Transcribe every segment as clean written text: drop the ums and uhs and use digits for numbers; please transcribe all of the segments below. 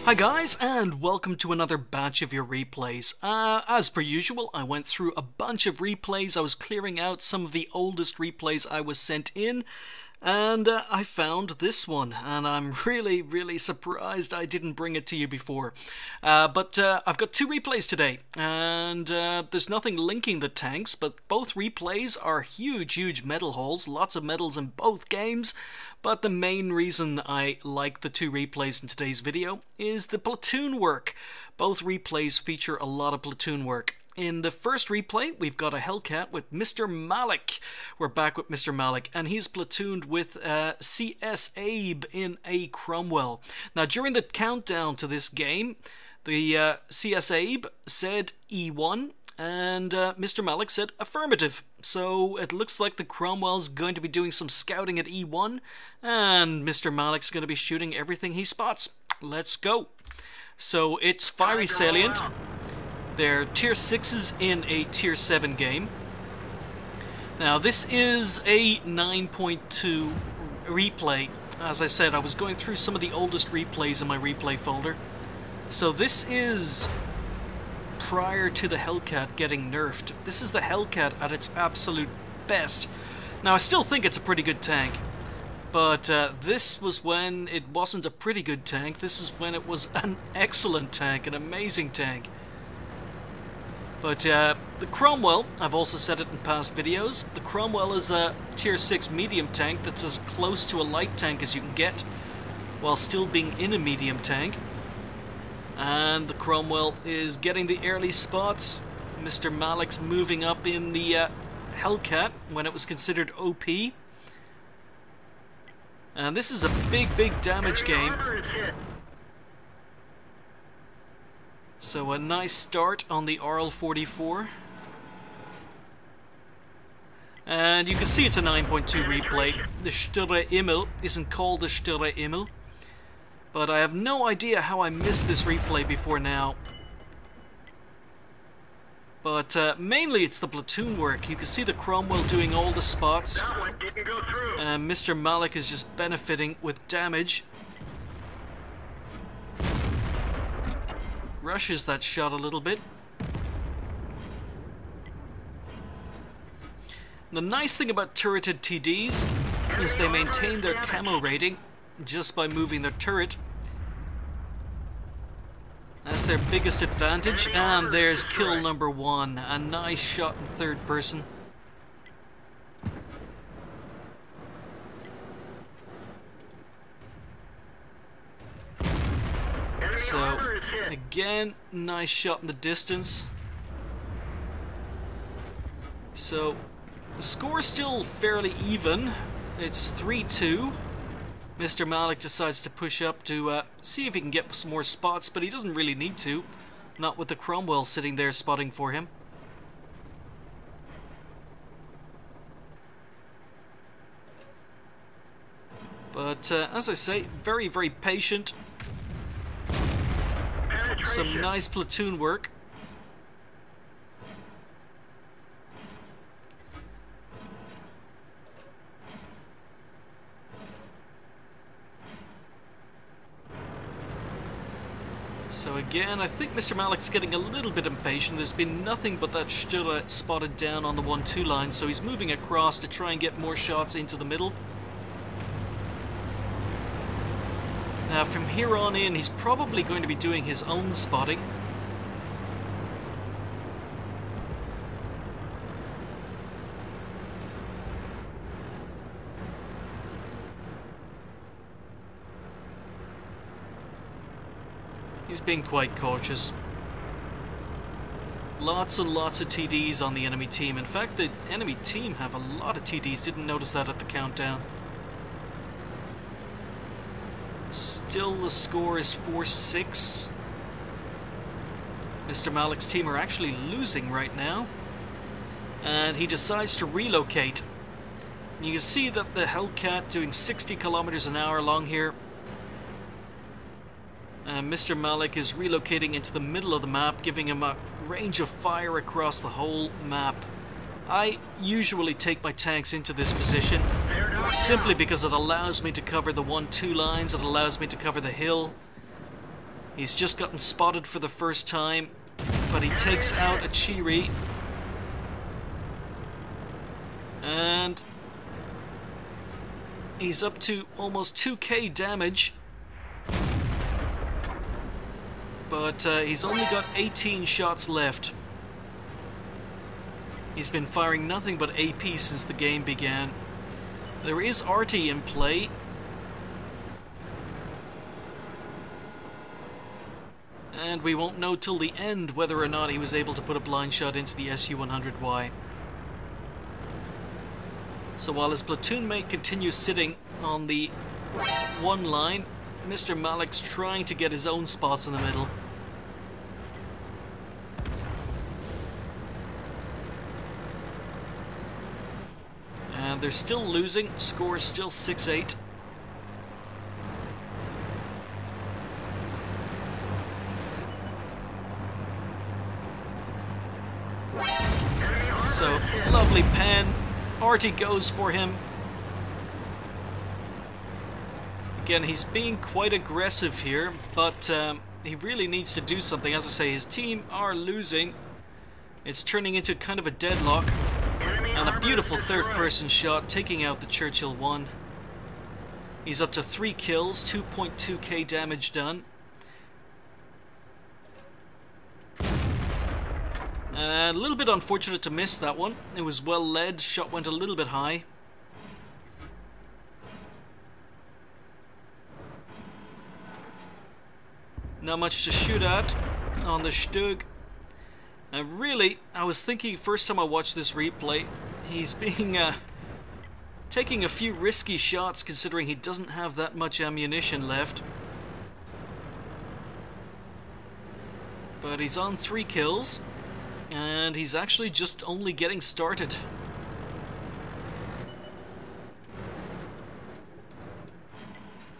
Hi guys, and welcome to another batch of your replays. As per usual, I went through a bunch of replays. I was clearing out some of the oldest replays I was sent in, and I found this one, and I'm really surprised I didn't bring it to you before. But I've got two replays today, and there's nothing linking the tanks, but both replays are huge medal hauls, lots of medals in both games. But the main reason I like the two replays in today's video is the platoon work. Both replays feature a lot of platoon work. In the first replay, we've got a Hellcat with MisterMalik. We're back with MisterMalik, and he's platooned with CS Abe in a Cromwell. Now, during the countdown to this game, the CS Abe said E1, and MisterMalik said affirmative. So it looks like the Cromwell's going to be doing some scouting at E1, and MisterMalik's going to be shooting everything he spots. Let's go. So it's fiery salient. They're tier 6s in a tier 7 game. Now this is a 9.2 replay. As I said, I was going through some of the oldest replays in my replay folder. So this is prior to the Hellcat getting nerfed. This is the Hellcat at its absolute best. Now I still think it's a pretty good tank, but this was when it wasn't a pretty good tank. This is when it was an excellent tank, an amazing tank. But the Cromwell, I've also said it in past videos, the Cromwell is a tier 6 medium tank that's as close to a light tank as you can get while still being in a medium tank. And the Cromwell is getting the early spots. MisterMalik's moving up in the Hellcat when it was considered OP. And this is a big damage game. So a nice start on the RL-44. And you can see it's a 9.2 replay. The Sturre Immel isn't called the Sturre Immel. But I have no idea how I missed this replay before now. But mainly it's the platoon work. You can see the Cromwell doing all the spots. And MisterMalik is just benefiting with damage. Rushes that shot a little bit. The nice thing about turreted TDs is they maintain their camo rating just by moving their turret. That's their biggest advantage, and there's kill number 1. A nice shot in third person. So, again, nice shot in the distance. So, the score is still fairly even. It's 3-2. MisterMalik decides to push up to see if he can get some more spots, but he doesn't really need to. Not with the Cromwell sitting there spotting for him. But as I say, very patient. Some nice platoon work. So again, I think MisterMalik's getting a little bit impatient. There's been nothing but that Sturre spotted down on the 1-2 line, so he's moving across to try and get more shots into the middle. Now from here on in, he's probably going to be doing his own spotting. He's being quite cautious. Lots and lots of TDs on the enemy team. In fact, the enemy team have a lot of TDs. Didn't notice that at the countdown. Still the score is 4-6. MisterMalik's team are actually losing right now. And he decides to relocate. You can see that the Hellcat doing 60 kilometers an hour along here. MisterMalik is relocating into the middle of the map, giving him a range of fire across the whole map. I usually take my tanks into this position simply because it allows me to cover the 1-2 lines, it allows me to cover the hill, He's just gotten spotted for the first time, but he takes out a Chiri. And he's up to almost 2k damage. But he's only got 18 shots left. He's been firing nothing but AP since the game began. There is Artie in play. And we won't know till the end whether or not he was able to put a blind shot into the SU-100Y. So while his platoon mate continues sitting on the one line, MisterMalik's trying to get his own spots in the middle. And they're still losing. Score is still 6-8. So, lovely pen. Artie goes for him. Again, he's being quite aggressive here, but he really needs to do something. As I say, his team are losing. It's turning into kind of a deadlock. And a beautiful third-person shot, taking out the Churchill 1. He's up to 3 kills, 2.2k damage done. A little bit unfortunate to miss that one. It was well led, shot went a little bit high. Not much to shoot at on the Stug. And really, I was thinking first time I watched this replay, he's being taking a few risky shots considering he doesn't have that much ammunition left. But he's on 3 kills. And he's actually just only getting started.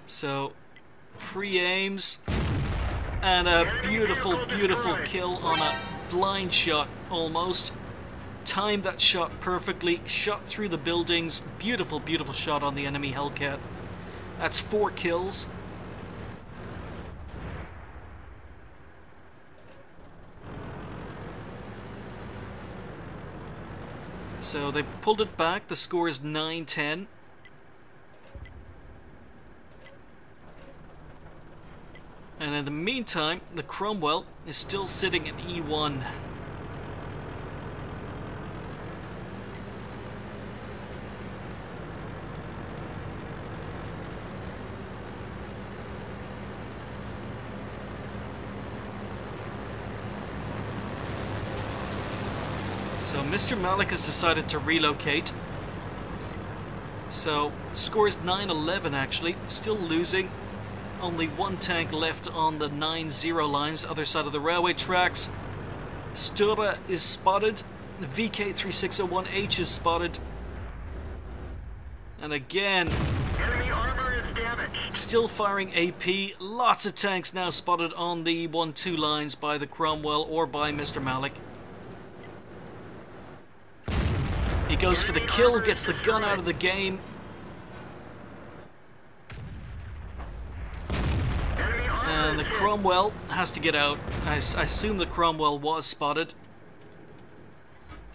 So, pre-aims, and a beautiful, beautiful kill on a blind shot, almost. Timed that shot perfectly, shot through the buildings. Beautiful, beautiful shot on the enemy Hellcat. That's 4 kills. So they pulled it back. The score is 9-10. And in the meantime, the Cromwell is still sitting in E1. So MisterMalik has decided to relocate. So score is 9-11 actually, still losing. Only 1 tank left on the 9-0 lines, other side of the railway tracks. Stura is spotted. The VK3601H is spotted. And again, enemy armor is damaged. Still firing AP. Lots of tanks now spotted on the 1-2 lines by the Cromwell or by MisterMalik. He goes for the kill, gets the gun out of the game. And the Cromwell has to get out. I assume the Cromwell was spotted.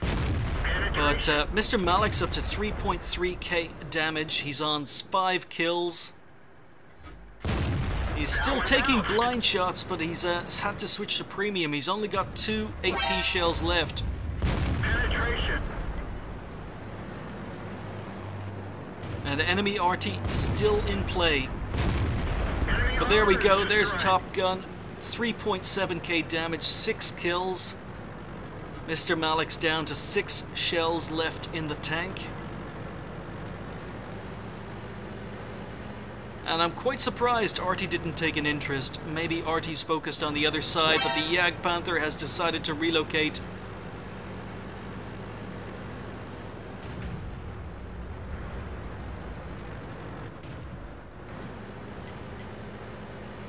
But MisterMalik's up to 3.3k damage. He's on 5 kills. He's still taking blind shots, but he's had to switch to premium. He's only got 2 AP shells left. And enemy RT still in play. But there we go, there's Top Gun. 3.7k damage, 6 kills. MisterMalik's down to 6 shells left in the tank. And I'm quite surprised Artie didn't take an interest. Maybe Artie's focused on the other side, but the Jagdpanther has decided to relocate.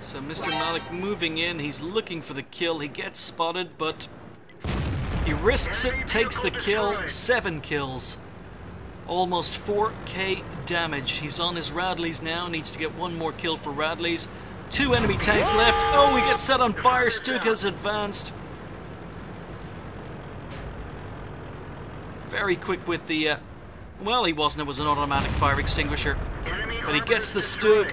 So MisterMalik moving in, he's looking for the kill, he gets spotted, but he risks it, takes the kill, 7 kills. Almost 4k damage. He's on his Radleys now, needs to get 1 more kill for Radleys. 2 enemy tanks left. Oh, he gets set on fire. Stug has advanced. Very quick with the... well, he wasn't. It was an automatic fire extinguisher. But he gets the Stug.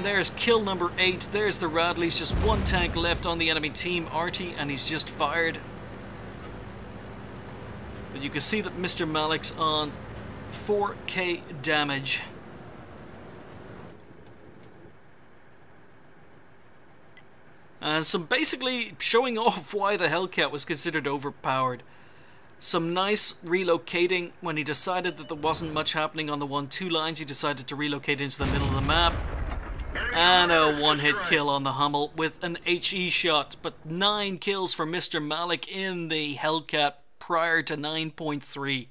There's kill number 8. There's the Radleys. Just 1 tank left on the enemy team, Artie, and he's just fired. But you can see that MisterMalik's on 4k damage. And some basically showing off why the Hellcat was considered overpowered. Some nice relocating when he decided that there wasn't much happening on the 1-2 lines. He decided to relocate into the middle of the map. And a 1-hit kill on the Hummel with an HE shot. But 9 kills for MisterMalik in the Hellcat prior to 9.3.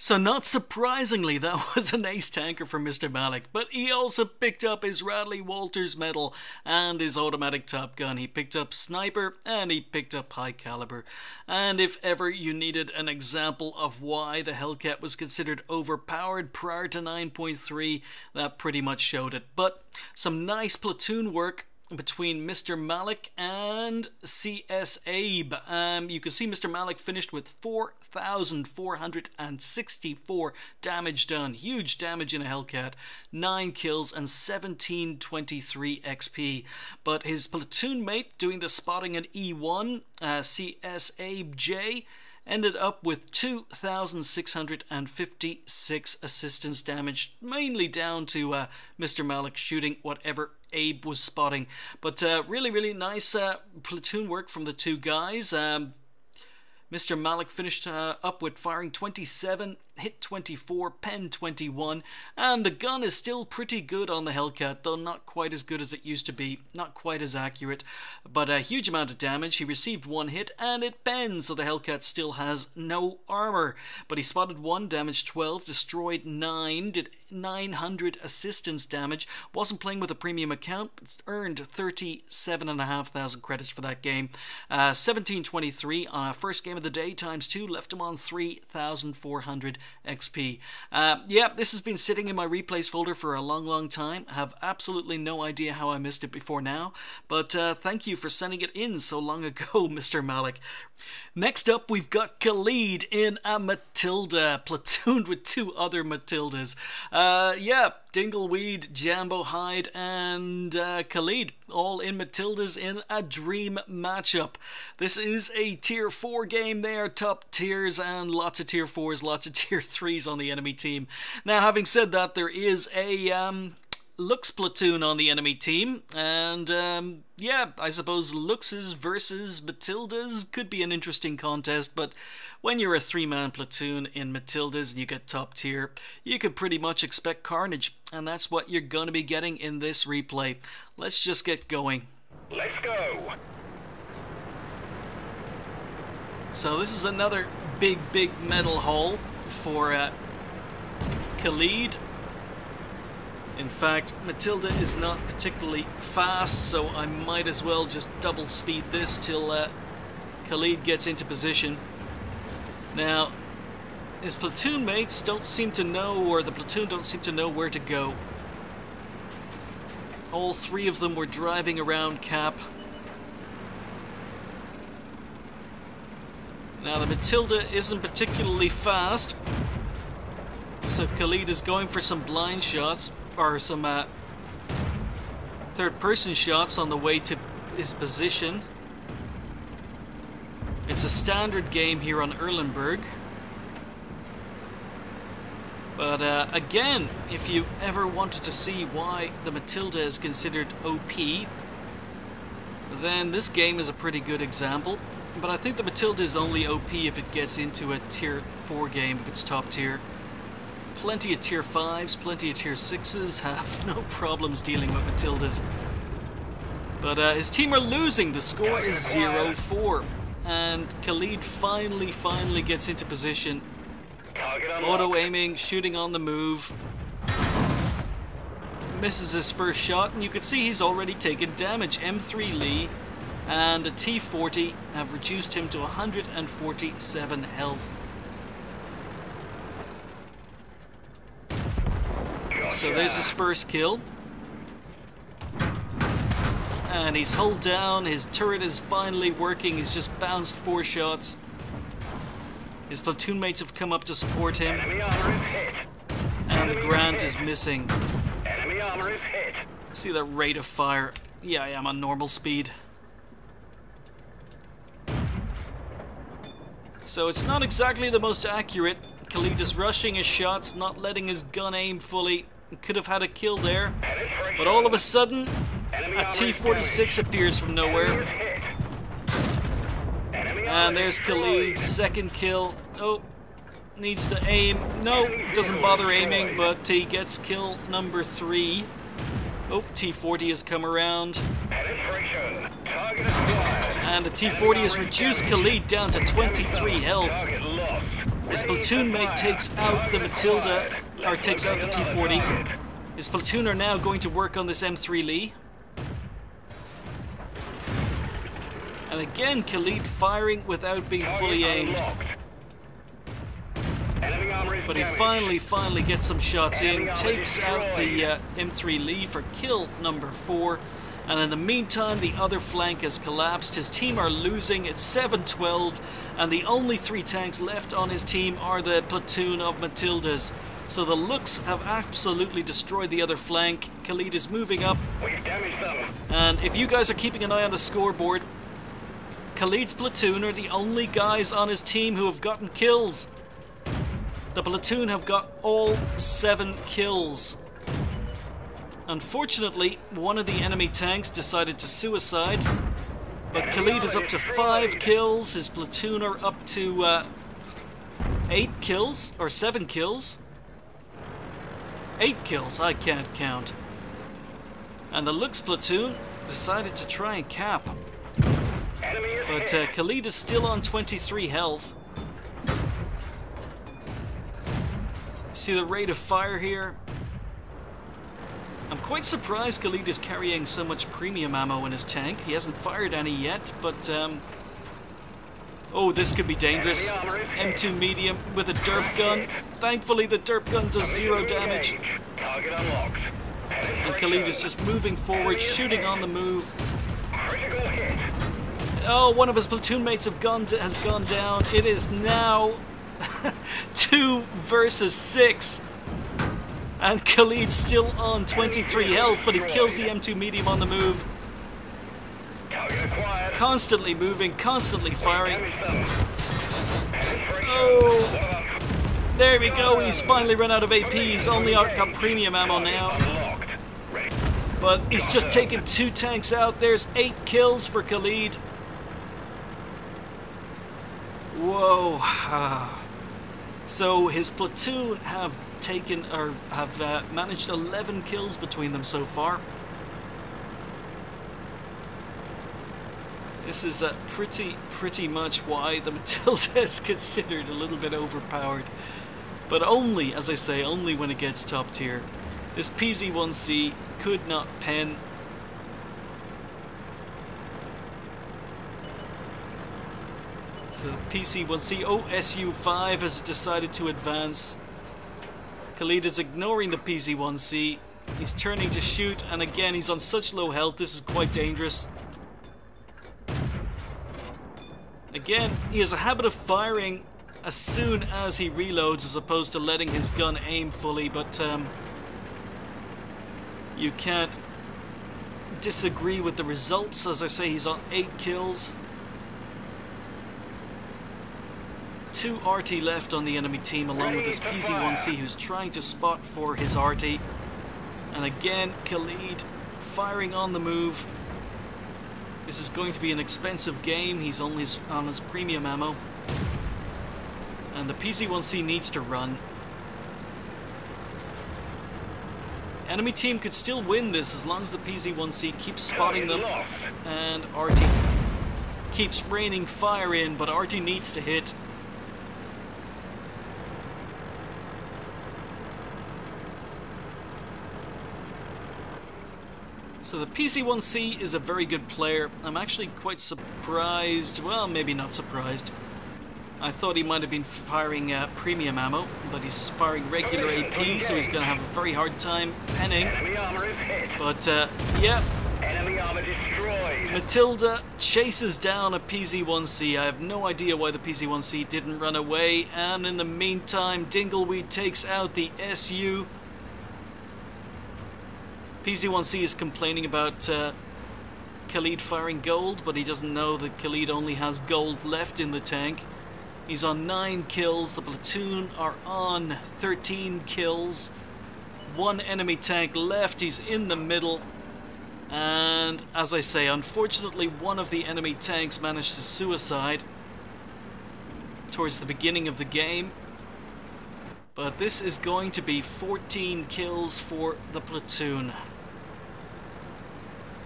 So not surprisingly, that was an ace tanker for MisterMalik, but he also picked up his Radley Walters medal and his automatic top gun. He picked up sniper and he picked up high caliber. And if ever you needed an example of why the Hellcat was considered overpowered prior to 9.3, that pretty much showed it. But some nice platoon work between MisterMalik and CS Abe. You can see MisterMalik finished with 4,464 damage done. Huge damage in a Hellcat. 9 kills and 1723 XP. But his platoon mate doing the spotting at E1, CS Abe J, ended up with 2,656 assistance damage, mainly down to MisterMalik shooting whatever Abe was spotting. But really nice platoon work from the 2 guys. MisterMalik finished up with firing 27, hit 24, pen 21, and the gun is still pretty good on the Hellcat, though not quite as good as it used to be, not quite as accurate, but a huge amount of damage. He received 1 hit and it pens, so the Hellcat still has no armor, but he spotted 1, damaged 12, destroyed 9, did 900 assistance damage, wasn't playing with a premium account, but earned 37,500 credits for that game. 1723 on first game of the day times 2 left him on 3,400 XP. Yeah, this has been sitting in my replays folder for a long time. I have absolutely no idea how I missed it before now, but thank you for sending it in so long ago, MisterMalik. Next up, we've got Khalid in a Matilda, platooned with 2 other Matildas. Yeah, Dingleweed, Jambo Hyde, and Khalid, all in Matildas in a dream matchup. This is a tier 4 game. They are top tiers and lots of tier 4s, lots of tier 3s on the enemy team. Now, having said that, there is a Lux platoon on the enemy team, and yeah, I suppose Luxes versus Matildas could be an interesting contest, but when you're a 3-man platoon in Matildas and you get top tier, you could pretty much expect carnage, and that's what you're going to be getting in this replay. Let's just get going. Let's go. So this is another big medal haul for Khalid. In fact, Matilda is not particularly fast, so I might as well just double speed this till Khalid gets into position. Now, his platoon mates don't seem to know, or the platoon don't seem to know where to go. All 3 of them were driving around Cap. Now, the Matilda isn't particularly fast, so Khalid is going for some blind shots, or some third-person shots on the way to his position. It's a standard game here on Erlenberg. But again, if you ever wanted to see why the Matilda is considered OP, then this game is a pretty good example. But I think the Matilda is only OP if it gets into a tier 4 game, if it's top tier. Plenty of tier 5s, plenty of tier 6s have no problems dealing with Matildas. But his team are losing. The score is 0-4. And Khalid finally gets into position. Auto-aiming, shooting on the move. Misses his first shot, and you can see he's already taken damage. M3 Lee and a T40 have reduced him to 147 health. So there's his first kill. And he's hulled down. His turret is finally working. He's just bounced 4 shots. His platoon mates have come up to support him. Enemy armor is hit. And the Grant is missing. Enemy armor is hit. See the rate of fire? Yeah, I am on normal speed. So it's not exactly the most accurate. Khalid is rushing his shots, not letting his gun aim fully. He could have had a kill there. But all of a sudden, a T-46 appears from nowhere. And there's Khalid's second kill. Oh, needs to aim. No, doesn't bother aiming, but he gets kill number 3. Oh, T-40 has come around. And the T-40 has reduced Khalid down to 23 health. His platoon mate takes out the Matilda, or takes out the T-40. His platoon are now going to work on this M3 Lee. And again, Khalid firing without being fully aimed. But he finally gets some shots in, takes out the M3 Lee for kill number 4. And in the meantime, the other flank has collapsed. His team are losing. It's 7-12. And the only 3 tanks left on his team are the platoon of Matildas. So the Looks have absolutely destroyed the other flank. Khalid is moving up. We've damaged them. And if you guys are keeping an eye on the scoreboard, Khalid's platoon are the only guys on his team who have gotten kills. The platoon have got all 7 kills. Unfortunately, one of the enemy tanks decided to suicide, but Khalid is up to 5 kills. His platoon are up to 8 kills, or 7 kills. 8 kills, I can't count. And the Looks platoon decided to try and cap. But Khalid is still on 23 health. See the rate of fire here? I'm quite surprised Khalid is carrying so much premium ammo in his tank. He hasn't fired any yet, but oh, this could be dangerous. M2 medium with a derp gun. Thankfully the derp gun does 0 damage. Target unlocked. And Khalid is just moving forward, shooting on the move. Critical hit. Oh, one of his platoon mates has gone down. It is now 2 versus 6. And Khalid's still on 23 health, but he kills the M2 medium on the move. Constantly moving, constantly firing. Oh, there we go. He's finally run out of AP. He's only got premium ammo now. But he's just taken 2 tanks out. There's 8 kills for Khalid. Whoa. So his platoon have taken, or have managed 11 kills between them so far. This is pretty much why the Matilda is considered a little bit overpowered. But only, as I say, only when it gets top tier. This PZ-1C could not pen. So PC-1C, oh, SU-5 has decided to advance. Khalid is ignoring the PC-1C. He's turning to shoot, and again, he's on such low health, this is quite dangerous. Again, he has a habit of firing as soon as he reloads as opposed to letting his gun aim fully, but you can't disagree with the results. As I say, he's on 8 kills. 2 RT left on the enemy team, along with this PZ-1C who's trying to spot for his RT. And again, Khalid firing on the move. This is going to be an expensive game. He's only on his premium ammo. And the PZ-1C needs to run. Enemy team could still win this as long as the PZ-1C keeps spotting them. And RT keeps raining fire in, but RT needs to hit. So the PC-1C is a very good player. I'm actually quite surprised, well, maybe not surprised. I thought he might have been firing premium ammo, but he's firing regular AP, so he's going to have a very hard time penning. But, yeah, armor destroyed. Matilda chases down a PZ-1C. I have no idea why the PZ-1C didn't run away, and in the meantime Dingleweed takes out the SU. PZ-1C is complaining about Khalid firing gold, but he doesn't know that Khalid only has gold left in the tank. He's on 9 kills, the platoon are on 13 kills. One enemy tank left, he's in the middle. And as I say, unfortunately one of the enemy tanks managed to suicide towards the beginning of the game. But this is going to be 14 kills for the platoon.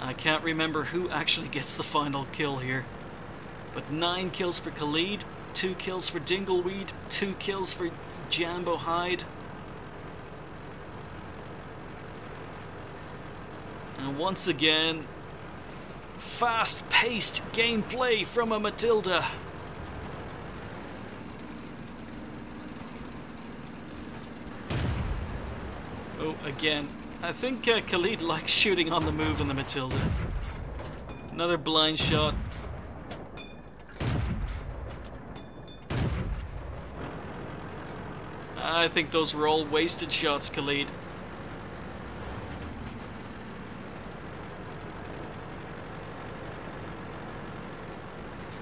I can't remember who actually gets the final kill here. But 9 kills for Khalid, 2 kills for Dingleweed, 2 kills for Jambo Hyde. And once again, fast-paced gameplay from a Matilda. Oh, again. I think Khalid likes shooting on the move in the Matilda. Another blind shot. I think those were all wasted shots, Khalid.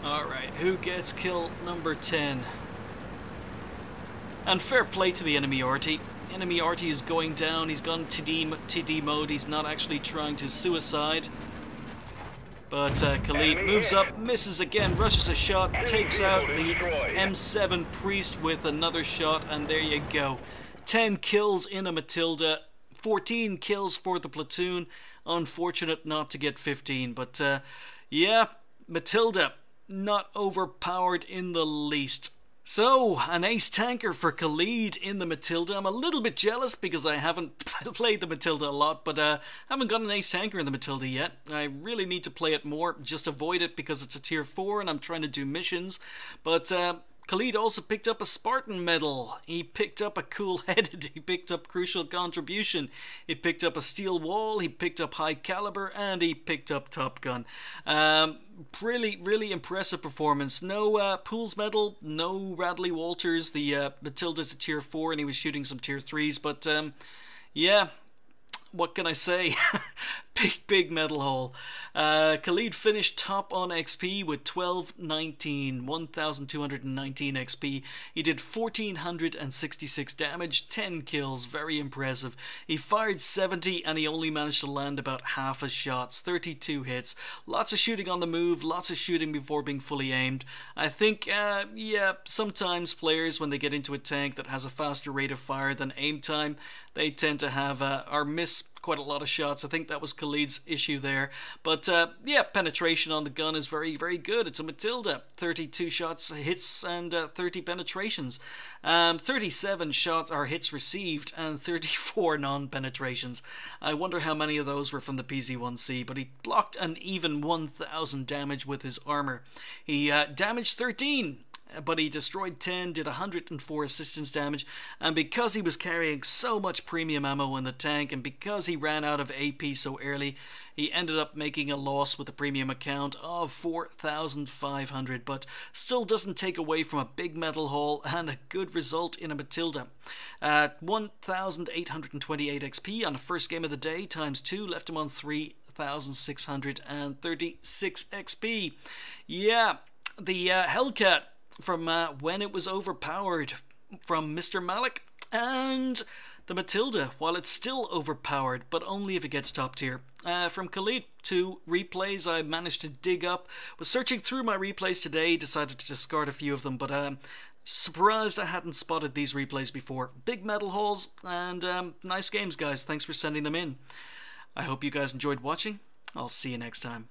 Alright, who gets kill number 10? And fair play to the enemy Arty. Enemy Arty is going down, he's gone TD mode, he's not actually trying to suicide. But Khalid moves up, misses again, rushes a shot, takes out the M7 Priest with another shot, and there you go. 10 kills in a Matilda, 14 kills for the platoon. Unfortunate not to get 15, but yeah, Matilda not overpowered in the least. So, an ace tanker for Khalid in the Matilda. I'm a little bit jealous because I haven't played the Matilda a lot, but haven't got an ace tanker in the Matilda yet. I really need to play it more, just avoid it because it's a tier 4 and I'm trying to do missions. But Khalid also picked up a Spartan medal. He picked up a cool-headed, he picked up crucial contribution. He picked up a steel wall, he picked up high caliber, and he picked up Top Gun. Really impressive performance. No Pools medal, no Radley Walters. The Matilda's a tier 4 and he was shooting some tier 3s, but yeah, what can I say? Big medal haul. Khalid finished top on XP with 1219 XP. He did 1466 damage, 10 kills, very impressive. He fired 70 and he only managed to land about half his shots, 32 hits. Lots of shooting on the move, lots of shooting before being fully aimed. I think, yeah, sometimes players, when they get into a tank that has a faster rate of fire than aim time, they tend to have or miss quite a lot of shots. I think that was Khalid's issue there. But yeah, penetration on the gun is very good. It's a Matilda. 32 shots, hits, and 30 penetrations. 37 shots are hits received and 34 non-penetrations. I wonder how many of those were from the PZ-1C, but he blocked an even 1000 damage with his armor. He damaged 13. But he destroyed 10, did 104 assistance damage, and because he was carrying so much premium ammo in the tank, and because he ran out of AP so early, he ended up making a loss with the premium account of 4,500, but still doesn't take away from a big medal haul and a good result in a Matilda. 1,828 XP on the first game of the day, times 2, left him on 3,636 XP. Yeah, the Hellcat from when it was overpowered from MisterMalik, and the Matilda, while it's still overpowered, but only if it gets top tier. From Khalid to replays I managed to dig up. Was searching through my replays today, decided to discard a few of them, but surprised I hadn't spotted these replays before. Big medal hauls, and nice games, guys. Thanks for sending them in. I hope you guys enjoyed watching. I'll see you next time.